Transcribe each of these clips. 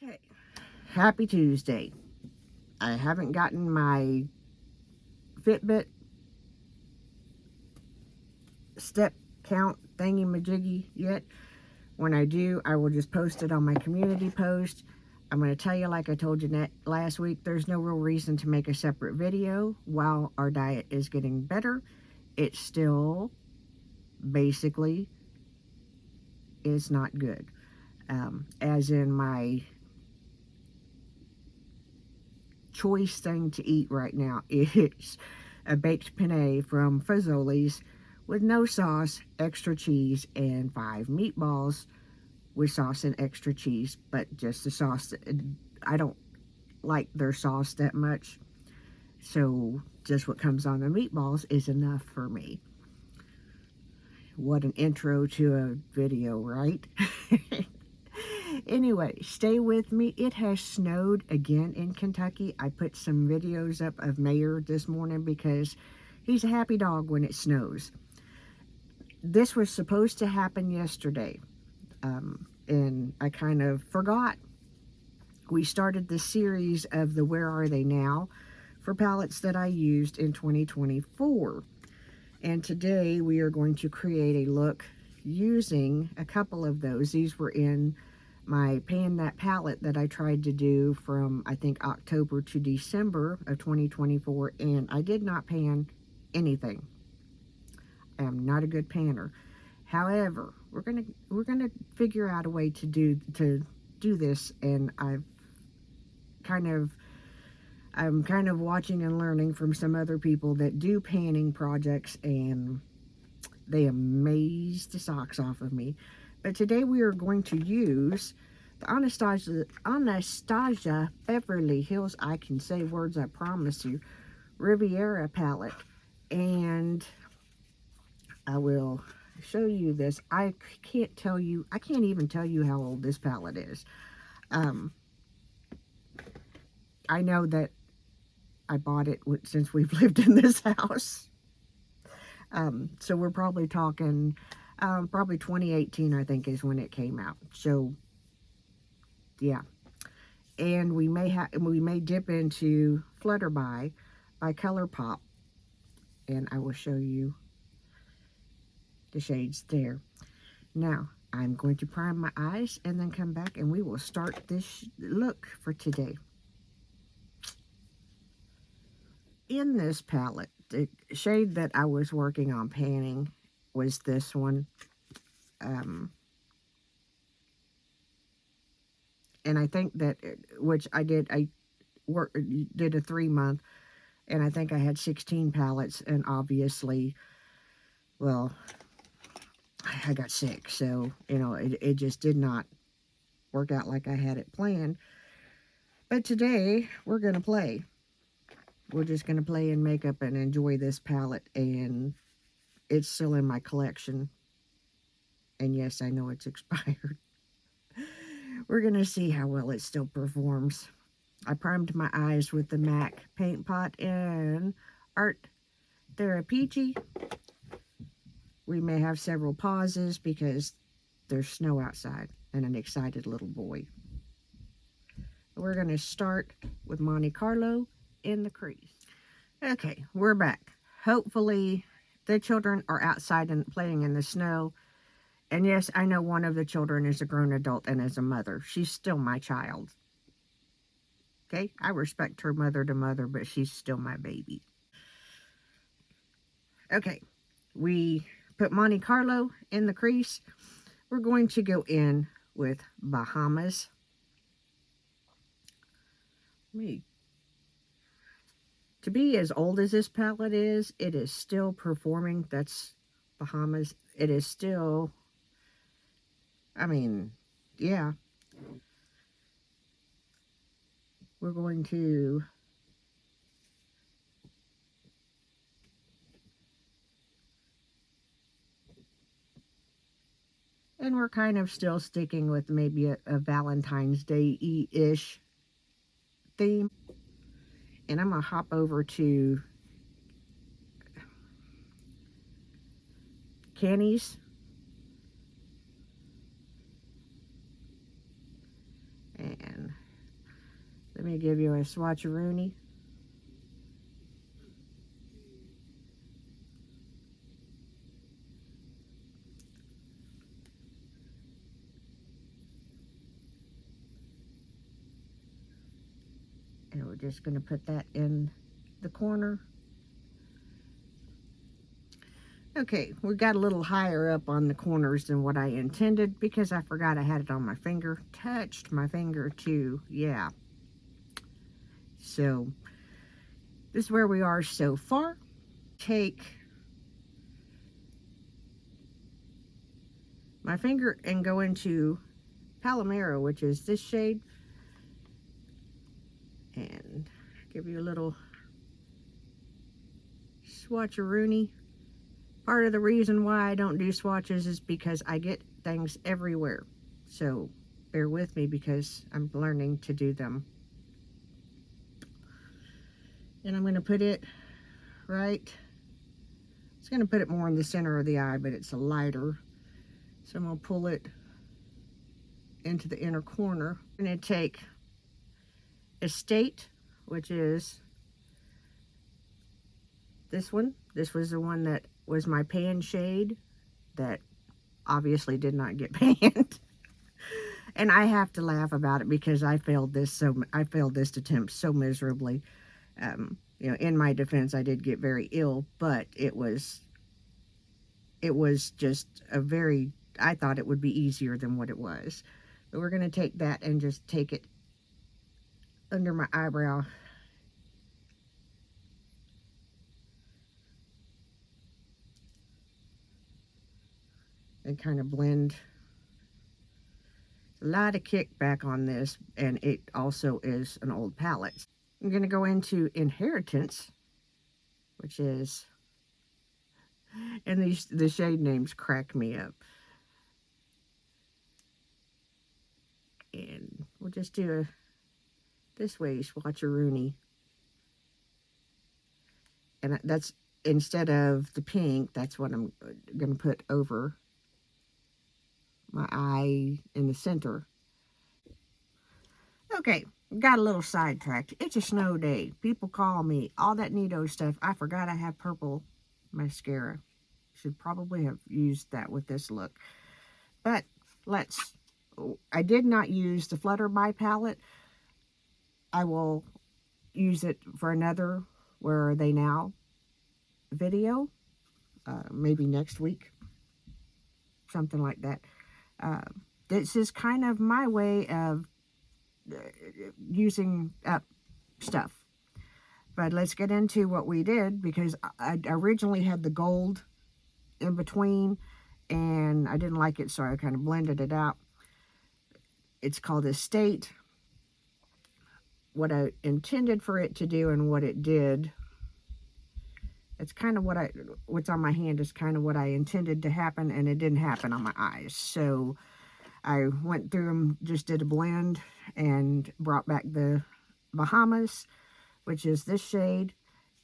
Okay, happy Tuesday. I haven't gotten my Fitbit step count thingy majiggy yet. When I do, I will just post it on my community post. I'm going to tell you, like I told you last week, there's no real reason to make a separate video while our diet is getting better. It still basically is not good. As in my choice thing to eat right now is a baked penne from Fazoli's with no sauce, extra cheese, and 5 meatballs with sauce and extra cheese, but just the sauce. I don't like their sauce that much, so just what comes on the meatballs is enough for me. What an intro to a video, right? Anyway, stay with me. It has snowed again in Kentucky. I put some videos up of Mayor this morning because he's a happy dog when it snows. This was supposed to happen yesterday, and I kind of forgot. We started this series of the Where Are They Now for palettes that I used in 2024. And today we are going to create a look using a couple of those. These were in my Pan That palette that I tried to do from, I think, October to December of 2024, and I did not pan anything. I am not a good panner. However, we're gonna figure out a way to do this, and I'm kind of watching and learning from some other people that do panning projects, and they amaze the socks off of me. But today we are going to use the Anastasia Beverly Hills, I can say words, I promise you, Riviera palette. And I will show you this. I can't even tell you how old this palette is. I know that I bought it since we've lived in this house. So we're probably talking, probably 2018, I think, is when it came out. So, yeah. And we may dip into Flutterby by ColourPop, and I will show you the shades there. Now, I'm going to prime my eyes and then come back and we will start this look for today. In this palette, the shade that I was working on panning was this one. And I think that, which I did a 3-month, and I think I had 16 palettes, and obviously, well, I got sick, so, you know, it just did not work out like I had it planned. But today, we're going to play. We're just going to play in makeup and enjoy this palette, and it's still in my collection. And yes, I know it's expired. We're going to see how well it still performs. I primed my eyes with the MAC Paint Pot and Art Therapeutic. We may have several pauses because there's snow outside and an excited little boy. We're going to start with Monte Carlo in the crease. Okay, we're back. Hopefully the children are outside and playing in the snow. And yes, I know one of the children is a grown adult and is a mother. She's still my child. Okay, I respect her mother to mother, but she's still my baby. Okay, we put Monte Carlo in the crease. We're going to go in with Bahamas. To be as old as this palette is, it is still performing. That's Bahamas. It is still, I mean, yeah. We're going to and we're kind of still sticking with maybe a Valentine's Day-ish theme. And I'm going to hop over to Canny's. And Let me give you a swatcheroonie. And we're just going to put that in the corner. Okay, we got a little higher up on the corners than what I intended because I forgot I had it on my finger. Touched my finger too, yeah. So, this is where we are so far. Take my finger and go into Palomero, which is this shade, and give you a little swatcheroonie. Part of the reason why I don't do swatches is because I get things everywhere. So bear with me because I'm learning to do them. And I'm going to put it right. I was going to put it more in the center of the eye, but it's a lighter. So I'm going to pull it into the inner corner. I'm going to take Estate, which is this one. This was the one that was my pan shade that obviously did not get panned. And I have to laugh about it because I failed this attempt so miserably. You know, in my defense, I did get very ill, but it was just a very, I thought it would be easier than what it was. But we're going to take that and just take it under my eyebrow. And kind of blend. A lot of kickback on this, and it also is an old palette. I'm going to go into Inheritance, which is, and the shade names crack me up. And we'll just do a this way swatcheroonie. And that's, instead of the pink, that's what I'm going to put over my eye in the center. Okay, got a little sidetracked. It's a snow day. People call me, all that neato stuff. I forgot I have purple mascara. Should probably have used that with this look. But I did not use the Flutterby palette. I will use it for another Where Are They Now video. Maybe next week. Something like that. This is kind of my way of using up stuff. But let's get into what we did, because I originally had the gold in between and I didn't like it, so I kind of blended it out. It's called Estate. What I intended for it to do and what it did, it's kind of what's on my hand is kind of what I intended to happen, and it didn't happen on my eyes. So I went through them, just did a blend, and brought back the Bahamas, which is this shade,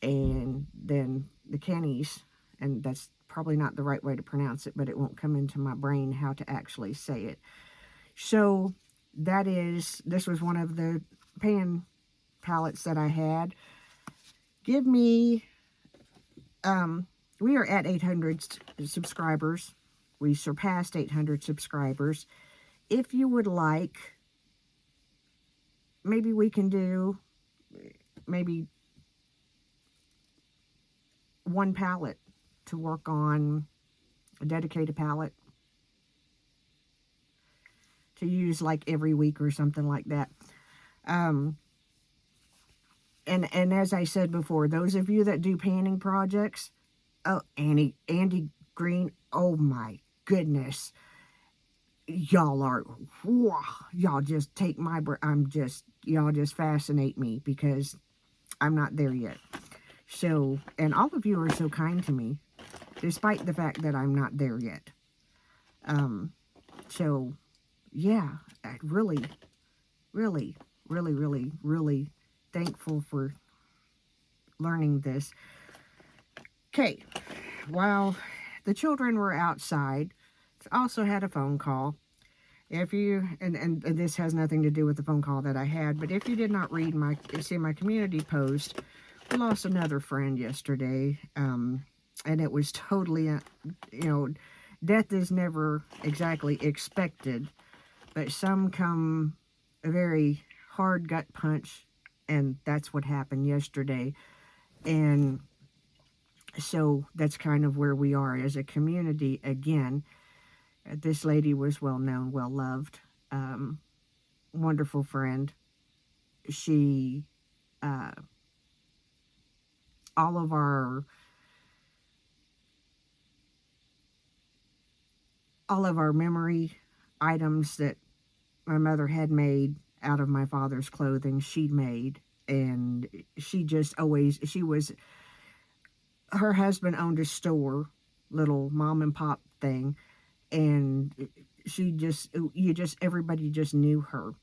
and then the Kenny's, and that's probably not the right way to pronounce it, but it won't come into my brain how to actually say it. So this was one of the pan palettes that I had. Give me, we are at 800 subscribers. We surpassed 800 subscribers. If you would like, maybe we can do maybe one palette to work on, a dedicated palette to use like every week or something like that. And as I said before, those of you that do panning projects, oh, Andy Green, oh my goodness, y'all are, y'all just take my y'all just fascinate me, because I'm not there yet. So, and all of you are so kind to me, despite the fact that I'm not there yet. So, yeah, I really, really, really, really, really thankful for learning this. Okay, while the children were outside, I also had a phone call, If you, and this has nothing to do with the phone call that I had, but if you did not see my community post, we lost another friend yesterday. And it was totally, you know, death is never exactly expected, but some come a very hard gut punch, and that's what happened yesterday. And so that's kind of where we are as a community again. This lady was well known, well loved, wonderful friend. She, uh, all of our memory items that my mother had made out of my father's clothing, she'd made. And she just always, she was, her husband owned a store, little mom and pop thing. And she just, everybody just knew her.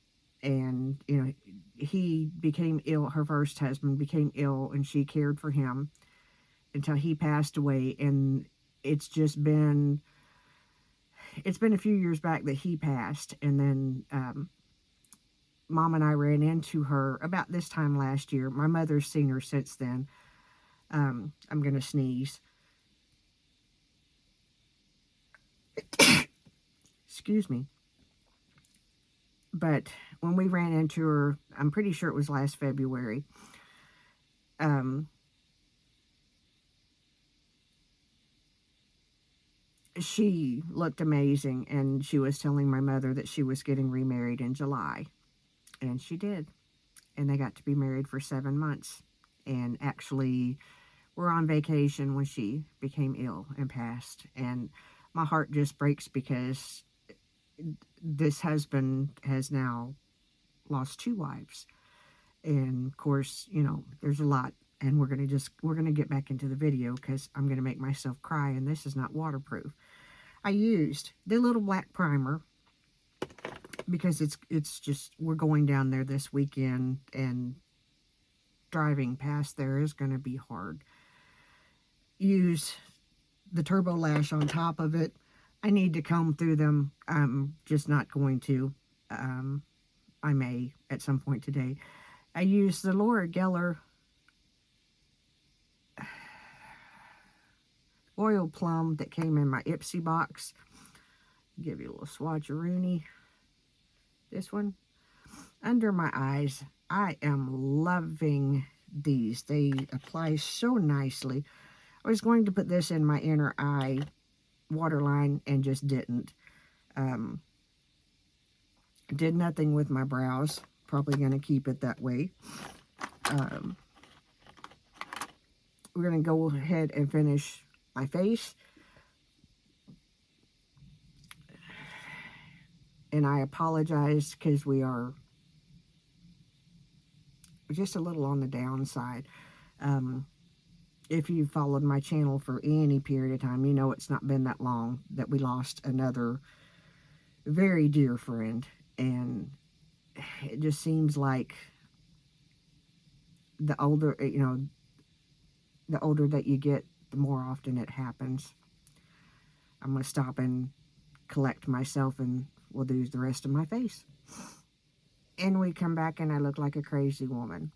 And, you know, he became ill, her first husband became ill, and she cared for him until he passed away. And it's just been, it's been a few years back that he passed. And then, Mom and I ran into her about this time last year. My mother's seen her since then. I'm going to sneeze. Excuse me. But when we ran into her, I'm pretty sure it was last February. Um, she looked amazing, and she was telling my mother that she was getting remarried in July. And she did. And they got to be married for 7 months. And actually, we're on vacation when she became ill and passed. And my heart just breaks because this husband has now lost 2 wives. And of course, you know, there's a lot. And we're going to get back into the video because I'm going to make myself cry, and this is not waterproof. I used the little black primer because it's just, we're going down there this weekend, and driving past there is going to be hard. Use the Turbo Lash on top of it. I need to comb through them. I'm just not going to. I may at some point today. I use the Laura Geller oil plum that came in my Ipsy box. Give you a little swatcheroonie. This one under my eyes. I am loving these. They apply so nicely. I was going to put this in my inner eye waterline and just didn't. Did nothing with my brows. Probably going to keep it that way. We're going to go ahead and finish my face. And I apologize because we are just a little on the downside. If you followed my channel for any period of time, you know it's not been that long that we lost another very dear friend. And it just seems like the older, you know, the older that you get, the more often it happens. I'm going to stop and collect myself, and we'll do the rest of my face. And we come back and I look like a crazy woman.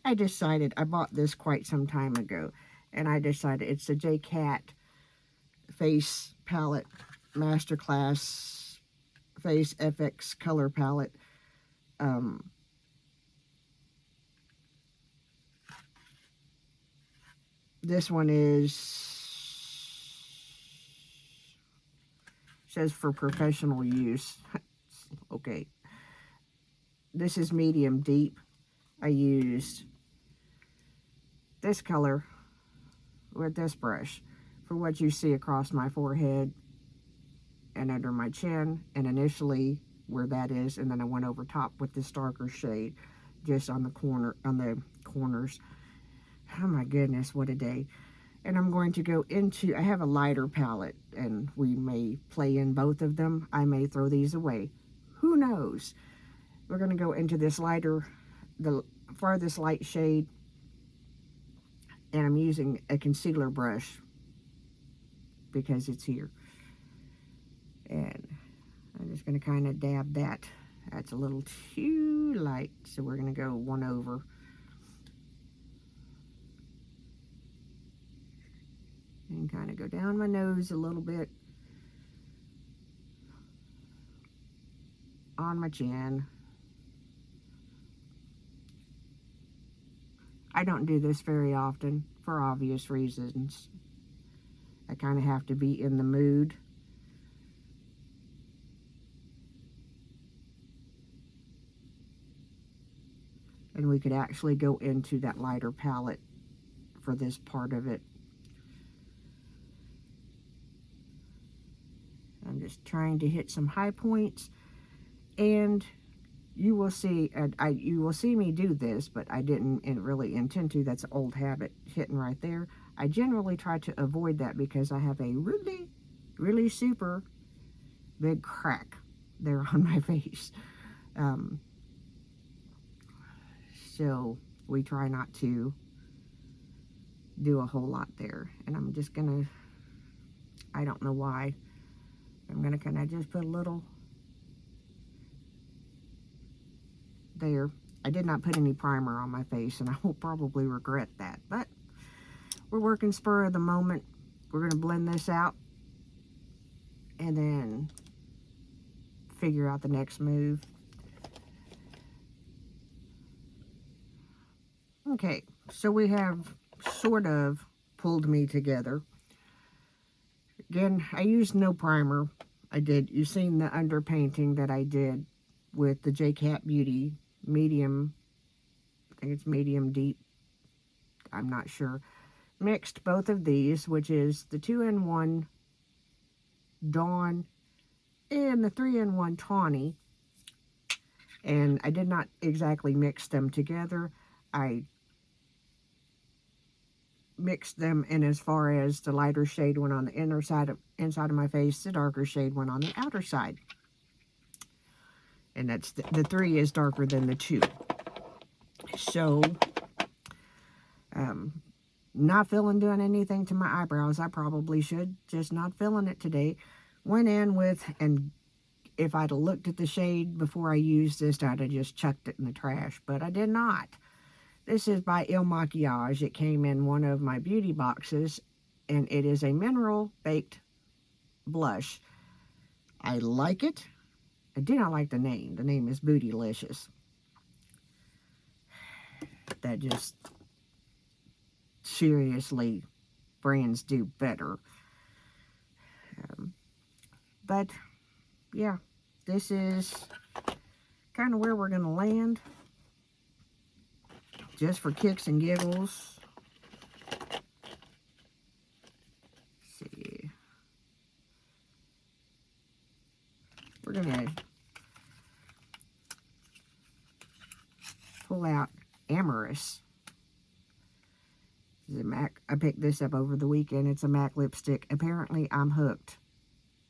I decided, I bought this quite some time ago, and I decided it's a J Cat Face Palette Masterclass Face FX Color Palette. This one says for professional use. Okay. This is medium deep. I used this color with this brush for what you see across my forehead and under my chin, and initially where that is, and then I went over top with this darker shade just on the corners. Oh my goodness, what a day. And I'm going to go into, I have a lighter palette, and we may play in both of them. I may throw these away. Who knows? We're going to go into this lighter, the farthest light shade, and I'm using a concealer brush because it's here. And I'm just going to kind of dab that. That's a little too light, so we're going to go one over. And kind of go down my nose a little bit. On my chin. I don't do this very often for obvious reasons. I kind of have to be in the mood. And we could actually go into that lighter palette for this part of it. I'm just trying to hit some high points, and you will see, you will see me do this, but I didn't really intend to. That's an old habit hitting right there. I generally try to avoid that because I have a really, really super big crack there on my face. So we try not to do a whole lot there. And I'm just gonna, I don't know why, I'm gonna kind of just put a little there. I did not put any primer on my face, and I will probably regret that, but we're working spur of the moment. We're gonna blend this out and then figure out the next move. Okay, so we have sort of pulled me together. Again, I used no primer. You've seen the underpainting that I did with the J-Cat Beauty medium, I think it's medium deep, I'm not sure. Mixed both of these, which is the 2-in-1 Dawn and the 3-in-1 Tawny. And I did not exactly mix them together. I mixed them in as far as the lighter shade went on the inside of my face, the darker shade went on the outer side. And that's the 3 is darker than the 2. So, not feeling doing anything to my eyebrows. I probably should, just not feeling it today. Went in with, and if I'd have looked at the shade before I used this, I'd have just chucked it in the trash, but I did not. This is by Il Makiage. It came in one of my beauty boxes, and it is a mineral baked blush. I like it. I do not like the name. The name is Bootylicious. That just, seriously, brands do better. But, yeah, this is kind of where we're going to land. Just for kicks and giggles. Let's see. We're going to pull out Amorous. This is a MAC. I picked this up over the weekend. It's a MAC lipstick. Apparently, I'm hooked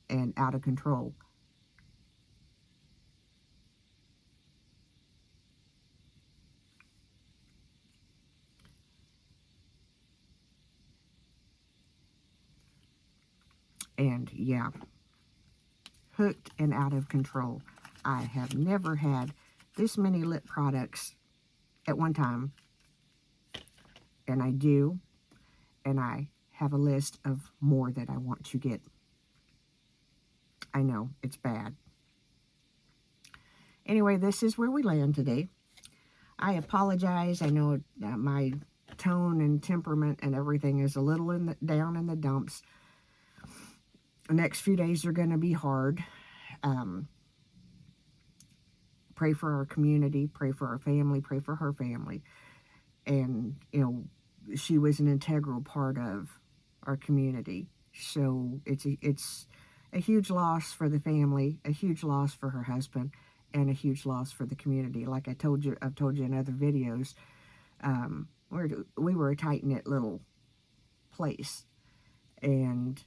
and out of control. And yeah, hooked and out of control. I have never had this many lip products at one time. And I do. And I have a list of more that I want to get. I know, it's bad. Anyway, this is where we land today. I apologize. I know my tone and temperament and everything is a little down in the dumps. The next few days are going to be hard. Pray for our community, pray for our family, pray for her family. And, you know, she was an integral part of our community. So it's a huge loss for the family, a huge loss for her husband, and a huge loss for the community. Like I've told you in other videos, we were a tight-knit little place. And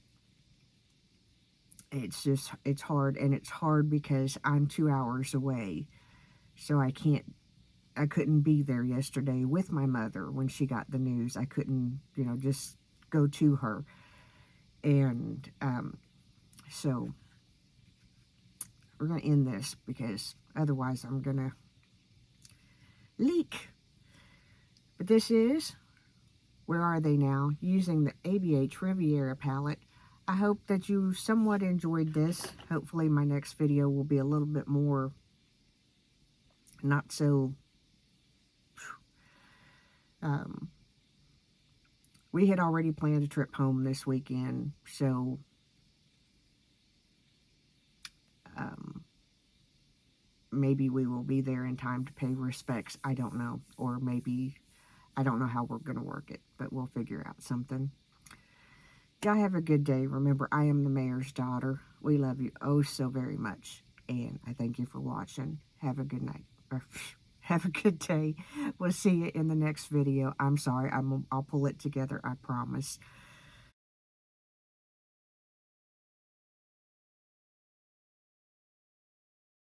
it's hard, and it's hard because I'm 2 hours away. So I couldn't be there yesterday with my mother when she got the news. I couldn't, just go to her. And so we're going to end this because otherwise I'm going to leak. But this is Where Are They Now? Using the ABH Riveria palette. I hope that you somewhat enjoyed this. Hopefully my next video will be a little bit more not so... we had already planned a trip home this weekend, so maybe we will be there in time to pay respects. I don't know. Or maybe, I don't know how we're going to work it, but we'll figure out something. Y'all have a good day. Remember, I am the mayor's daughter. We love you oh so very much. And I thank you for watching. Have a good night. Or, have a good day. We'll see you in the next video. I'm sorry. I'll pull it together. I promise.